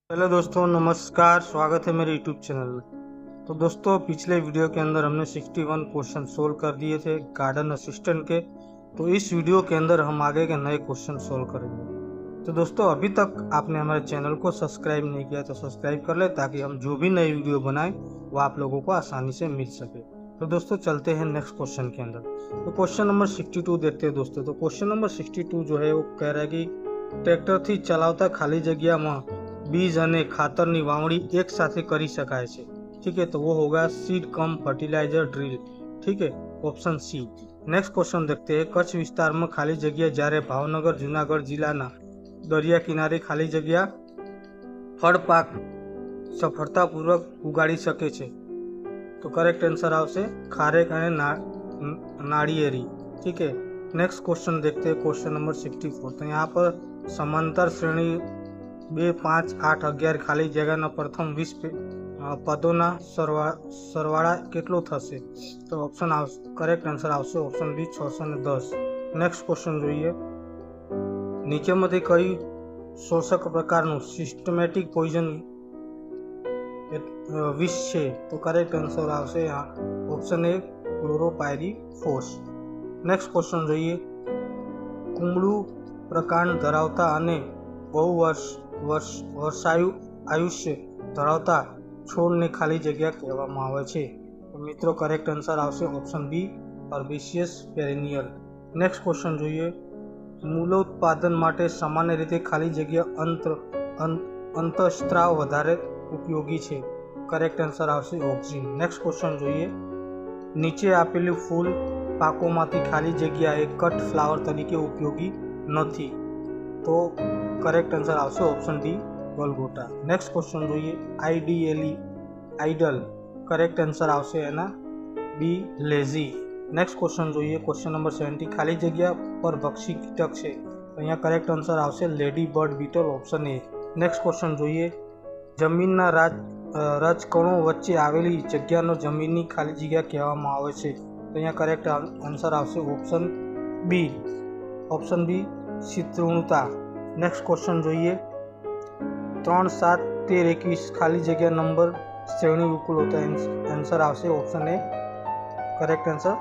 Hello दोस्तों, नमस्कार। स्वागत है मेरे यूट्यूब चैनल में। तो दोस्तों, पिछले वीडियो के अंदर हमने 61 क्वेश्चन सोल्व कर दिए थे गार्डन असिस्टेंट के। तो इस वीडियो के अंदर हम आगे के नए क्वेश्चन सोल्व करेंगे। तो दोस्तों, अभी तक आपने हमारे चैनल को सब्सक्राइब नहीं किया तो सब्सक्राइब कर ले, ताकि हम जो भी नई वीडियो बनाएं वो आप लोगों को आसानी से मिल सके। तो दोस्तों, चलते हैं नेक्स्ट क्वेश्चन के अंदर। तो क्वेश्चन नंबर 62 देखते हैं दोस्तों। तो क्वेश्चन नंबर 62 जो है वो कह रहा है कि ट्रेक्टर थी चलावता खाली जगह में बीज અને ખાતરની વાવણી એક સાથે કરી શકાય છે। ठीक है, तो वो होगा सीड कम फर्टिलाइजर ड्रिल। ठीक है, ऑप्शन सी। नेक्स्ट क्वेश्चन देखते हैं। कच्छ विस्तार में खाली जगह જ્યારે ભાવનગર જુનાગઢ જિલ્લાના દરિયા કિનારે ખાલી જગ્યા ફળ પાક સફળતાપૂર્વક ઉગાડી શકે છે। तो करेक्ट आंसर આવશે ખારેક અને નાળિયેરી। ठीक है, नेक्स्ट क्वेश्चन देखते हैं। Question number 64। तो यहाँ पर समांतर श्रेणी 2, 5, 8, 11 ખાલી જગ્યાના પ્રથમ 20 પદોના સરવાળા કેટલો થશે? તો ઓપ્શન કરેક્ટ આન્સર આવશે ઓપ્શન બી 610। નેક્સ્ટ ક્વેશ્ચન જોઈએ। નીચેમાંથી કઈ શોષક પ્રકારનું સિસ્ટમેટિક પોઈઝન વિષ છે? તો કરેક્ટ આન્સર આવશે option A chlorpyrifos. Next question જોઈએ। કુમળું પ્રકાંડ ધરાવતા અને બહુ આયુષ્ય ધરાવતા છોડને ખાલી જગ્યા કહેવામાં આવે છે। તો મિત્રો કરેક્ટ આન્સર આવશે option B herbaceous પેરેનિયલ। Next question જોઈએ। મૂલોત્પાદન માટે સામાન્ય રીતે ખાલી જગ્યા અંતઃસ્ત્રાવ વધારે ઉપયોગી છે। કરેક્ટ આન્સર આવશે ઓક્સિન। નેક્સ્ટ ક્વેશ્ચન જોઈએ। નીચે આપેલું ફૂલ પાકોમાંથી ખાલી જગ્યા એ કટ ફ્લાવર તરીકે ઉપયોગી નથી। તો करेक्ट आंसर આવશે ઓપ્શન ડી ગલગોટા। નેક્સ્ટ ક્વેશ્ચન જોઈએ। આઈડલ કરેક્ટ આન્સર આવશે એના બી લેઝી। નેક્સ્ટ ક્વેશ્ચન જોઈએ। Question number 70। ખાલી જગ્યા પર ભક્ષી કીટક છે? તો અહીંયા કરેક્ટ આન્સર આવશે lady bird Beatle option A. Next question જોઈએ। જમીનના રજકણો વચ્ચે આવેલી જગ્યાનો જમીનની ખાલી જગ્યા કહેવામાં આવે છે। તો અહીંયા કરેક્ટ આન્સર આવશે ઓપ્શન બી શીતૃણતા। नेक्स्ट क्वेश्चन જોઈએ। 3, 7, 13, 21 खाली जगह नंबर श्रेणी विपुल होता है। आंसर आवશે option A correct answer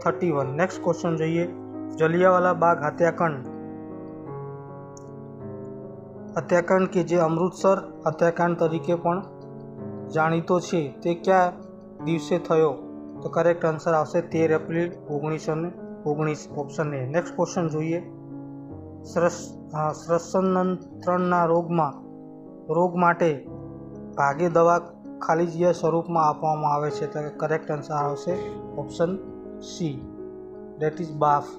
31। Next question જોઈએ। जलियांवाला बाग हत्याकांड के जे अमृतसर हत्याकांड तरीके पण जाણીતો છે તે કયા દિવસે થયો? તો કરેક્ટ આન્સર આવશે 13 April 1919 option A. Next question જોઈએ। શ્વસનતંત્રના રોગ માટે ભાગે દવા ખાલી જગ્યા સ્વરૂપમાં આપવામાં આવે છે। તો કરેક્ટ આન્સર આવશે ઓપ્શન સી, ડેટ ઇઝ બાફ।